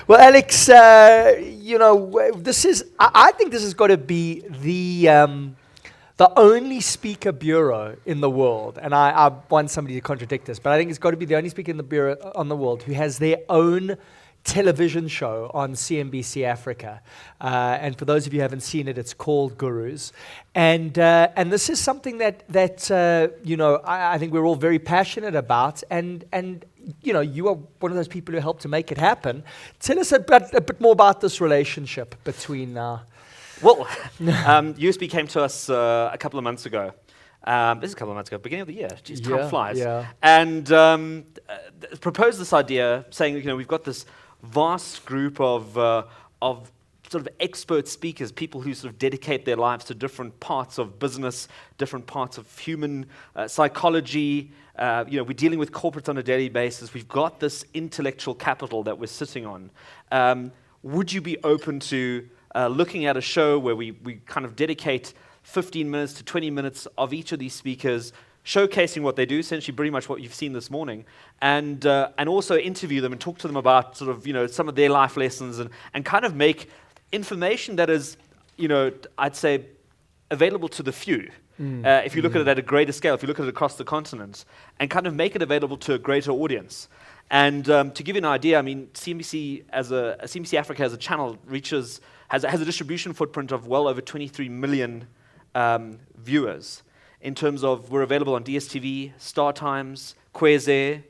Well, Alex, this is, I think this has got to be the only speaker bureau in the world, and I want somebody to contradict this, but I think it's got to be the only speaker in the bureau on the world who has their own television show on CNBC Africa. And for those of you who haven't seen it, it's called Gurus. And this is something that I think we're all very passionate about. And you are one of those people who helped to make it happen. Tell us a bit more about this relationship between... Well, USB came to us a couple of months ago. This is a couple of months ago, beginning of the year. Jeez, time flies. Yeah. And proposed this idea, saying, we've got this vast group of sort of expert speakers, people who sort of dedicate their lives to different parts of business, different parts of human psychology. We're dealing with corporates on a daily basis. We've got this intellectual capital that we're sitting on. Would you be open to looking at a show where we kind of dedicate 15 minutes to 20 minutes of each of these speakers, showcasing what they do, essentially pretty much what you've seen this morning, and also interview them and talk to them about sort of, some of their life lessons and kind of make information that is, I'd say, available to the few. If you look at it at a greater scale, if you look at it across the continent, and kind of make it available to a greater audience. And to give you an idea, I mean, CNBC Africa as a channel has a distribution footprint of well over 23 million viewers. In terms of, we're available on DSTV, Star Times, Kweze,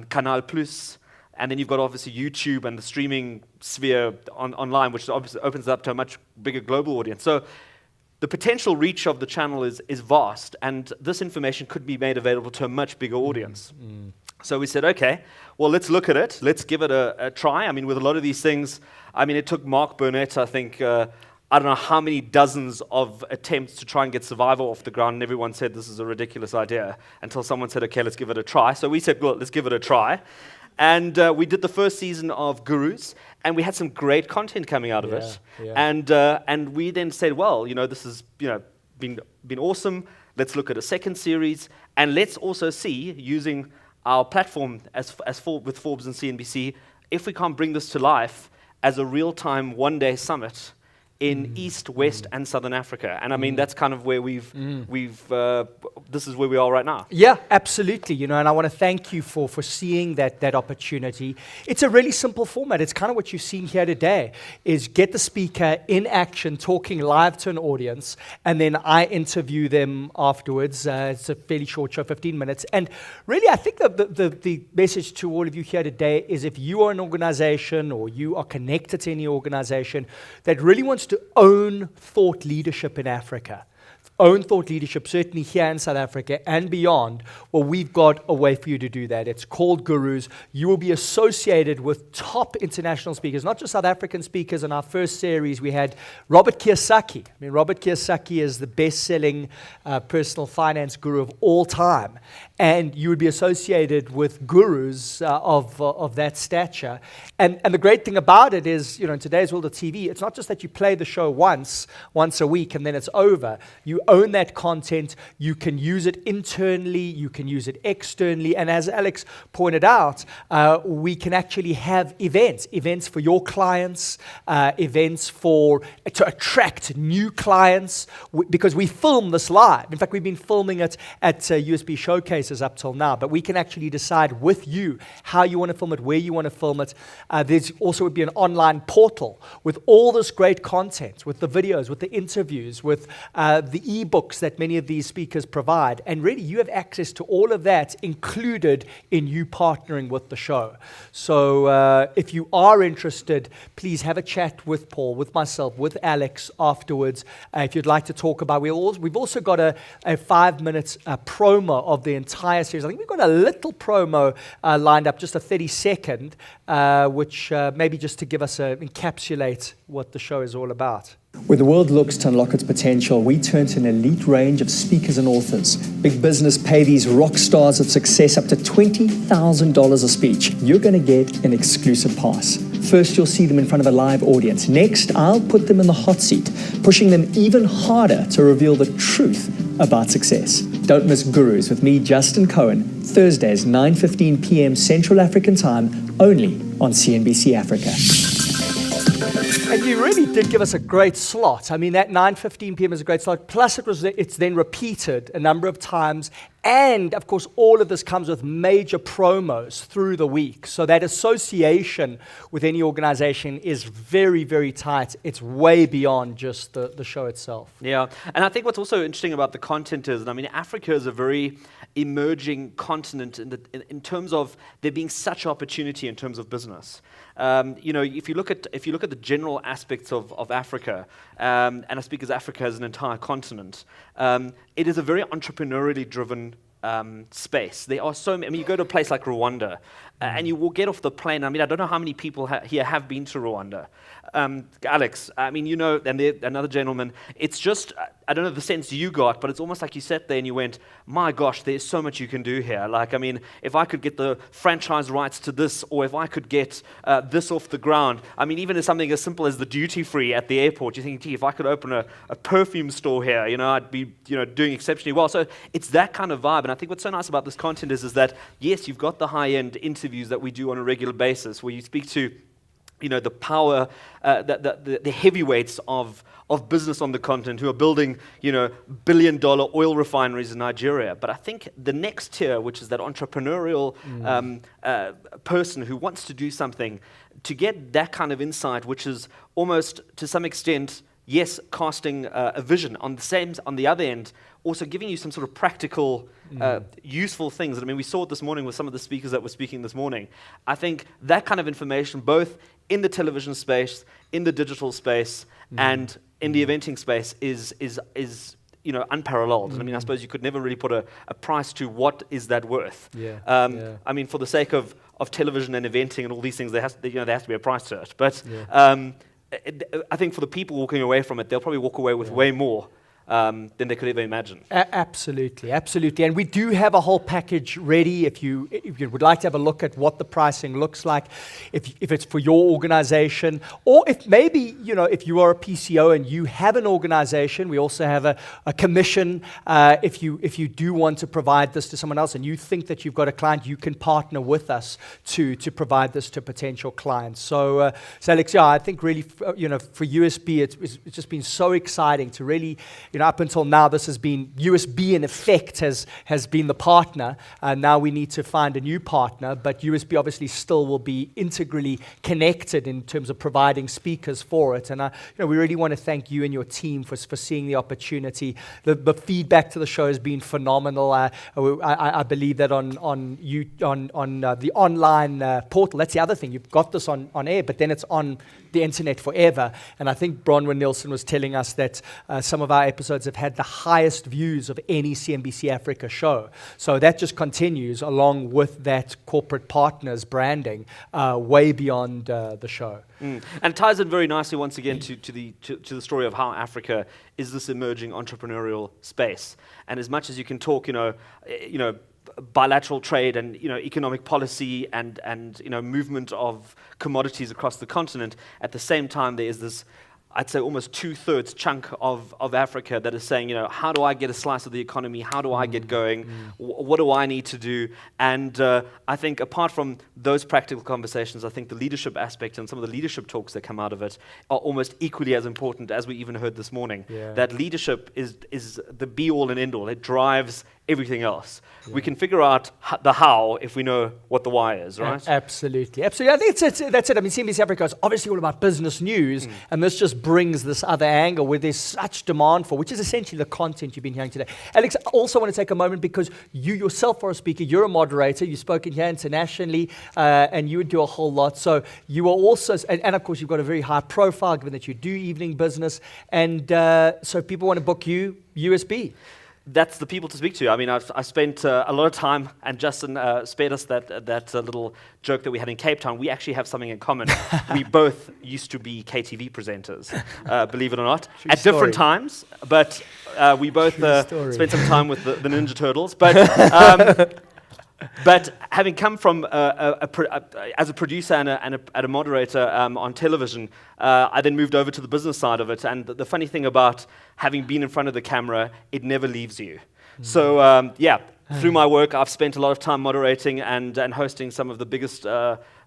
Canal Plus, and then you've got obviously YouTube and the streaming sphere online, which obviously opens up to a much bigger global audience. So the potential reach of the channel is vast, and this information could be made available to a much bigger audience. So we said, okay, well, let's look at it. Let's give it a try. I mean, with a lot of these things, it took Mark Burnett, I think, I don't know how many dozens of attempts to try and get Survivor off the ground, and everyone said this is a ridiculous idea, until someone said, okay, let's give it a try. So we said, well, let's give it a try. And we did the first season of Gurus, and we had some great content coming out of it. Yeah. And we then said, well, this has been awesome. Let's look at a second series, and let's also see, using our platform with Forbes and CNBC, if we can't bring this to life as a real-time one-day summit in East, West, and Southern Africa. And I mean, that's kind of where this is where we are right now. Yeah, absolutely. And I want to thank you for seeing that opportunity. It's a really simple format. It's kind of what you've seen here today, is get the speaker in action, talking live to an audience, and then I interview them afterwards. It's a fairly short show, 15 minutes. And really, I think the message to all of you here today is, if you are an organization or you are connected to any organization that really wants to own thought leadership in Africa, own thought leadership, certainly here in South Africa and beyond, well, we've got a way for you to do that. It's called Gurus. You will be associated with top international speakers, not just South African speakers. In our first series, we had Robert Kiyosaki. I mean, Robert Kiyosaki is the best-selling personal finance guru of all time. And you would be associated with gurus of that stature. And the great thing about it is, in today's world of TV, it's not just that you play the show once a week and then it's over. You own that content. You can use it internally. You can use it externally. And as Alex pointed out, we can actually have events for your clients, events to attract new clients, because we film this live. In fact, we've been filming it at USB showcases up till now, but we can actually decide with you how you want to film it, where you want to film it. There's also would be an online portal with all this great content, with the videos, with the interviews, with the ebooks that many of these speakers provide. And really, you have access to all of that included in you partnering with the show. So if you are interested, please have a chat with Paul, with myself, with Alex afterwards. If you'd like to talk about, we've also got a 5-minute promo of the entire series. I think we've got a little promo lined up, just a 30-second, which maybe just to give us encapsulate what the show is all about. Where the world looks to unlock its potential, we turn to an elite range of speakers and authors. Big business pay these rock stars of success up to $20,000 a speech. You're going to get an exclusive pass. First, you'll see them in front of a live audience. Next, I'll put them in the hot seat, pushing them even harder to reveal the truth about success. Don't miss Gurus with me, Justin Cohen, Thursdays, 9:15 p.m. Central African Time, only on CNBC Africa. And you really did give us a great slot. I mean, that 9:15 p.m. is a great slot. Plus, it's then repeated a number of times. And, of course, all of this comes with major promos through the week. So that association with any organization is very, very tight. It's way beyond just the show itself. Yeah, and I think what's also interesting about the content is, I mean, Africa is a very emerging continent in terms of there being such opportunity in terms of business. If you look at the general aspects of Africa, and I speak as Africa as an entire continent, it is a very entrepreneurially driven space. There are so many. I mean, you go to a place like Rwanda, and you will get off the plane. I mean, I don't know how many people here have been to Rwanda. Alex, I mean, and another gentleman, it's just, I don't know the sense you got, but it's almost like you sat there and you went, my gosh, there's so much you can do here. Like, I mean, if I could get the franchise rights to this, or if I could get this off the ground, I mean, even as something as simple as the duty free at the airport, you think, gee, if I could open a perfume store here, I'd be, doing exceptionally well. So it's that kind of vibe. And I think what's so nice about this content is that, yes, you've got the high-end interviews that we do on a regular basis, where you speak to the power, the heavyweights of business on the continent who are building, billion-dollar oil refineries in Nigeria. But I think the next tier, which is that entrepreneurial person who wants to do something, to get that kind of insight, which is almost, to some extent, yes, casting a vision. On the other end, also giving you some sort of practical, useful things. And I mean, we saw it this morning with some of the speakers that were speaking this morning. I think that kind of information, both in the television space, in the digital space, and in the eventing space, is unparalleled. I mean, I suppose you could never really put a price to what is that worth. I mean, for the sake of television and eventing and all these things, there has to be a price to it. But I think for the people walking away from it, they'll probably walk away with way more than they could ever imagine. Absolutely. And we do have a whole package ready if you would like to have a look at what the pricing looks like, if it's for your organization, or if maybe, if you are a PCO and you have an organization, we also have a commission. If you do want to provide this to someone else and you think that you've got a client, you can partner with us to provide this to potential clients. So Alex, I think really, for USB, it's just been so exciting to really, up until now, this has been USB in effect has been the partner. Now we need to find a new partner, but USB obviously still will be integrally connected in terms of providing speakers for it. And we really want to thank you and your team for seeing the opportunity. The feedback to the show has been phenomenal. I believe that on the online portal, that's the other thing. You've got this on air, but then it's on the internet forever. And I think Bronwyn Nielsen was telling us that some of our episodes have had the highest views of any CNBC Africa show. So that just continues along with that corporate partners branding way beyond the show. And it ties in very nicely once again to the story of how Africa is this emerging entrepreneurial space. And as much as you can talk, bilateral trade and economic policy and movement of commodities across the continent, at the same time there is this, I'd say, almost 2/3 chunk of Africa that is saying, how do I get a slice of the economy? How do I get going? What do I need to do? And I think apart from those practical conversations, I think the leadership aspect and some of the leadership talks that come out of it are almost equally as important as we even heard this morning. That leadership is the be-all and end-all. It drives everything else. We can figure out the how if we know what the why is, right? Absolutely. I think that's it. I mean, CNBC Africa is obviously all about business news, and this just brings this other angle where there's such demand for, which is essentially the content you've been hearing today. Alex, I also want to take a moment because you yourself are a speaker, you're a moderator, you've spoken here internationally, and you would do a whole lot. So you are also, and of course you've got a very high profile given that you do evening business, and so if people want to book you, USB. That's the people to speak to. I mean, I spent a lot of time, and Justin spared us that little joke that we had in Cape Town. We actually have something in common. We both used to be KTV presenters, believe it or not, True at story. different times. But we both spent some time with the Ninja Turtles. But having come from as a producer and a moderator on television, I then moved over to the business side of it. And the funny thing about having been in front of the camera, it never leaves you. So, through my work, I've spent a lot of time moderating and hosting some of the biggest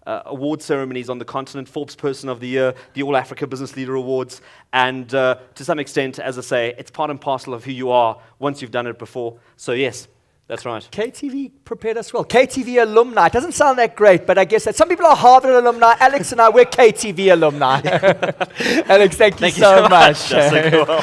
award ceremonies on the continent, Forbes Person of the Year, the All Africa Business Leader Awards, and to some extent, as I say, it's part and parcel of who you are once you've done it before. So yes, that's right. KTV prepared us well. KTV alumni. It doesn't sound that great, but I guess that some people are Harvard alumni. Alex and I, we're KTV alumni. Alex, thank you so much. That's so cool.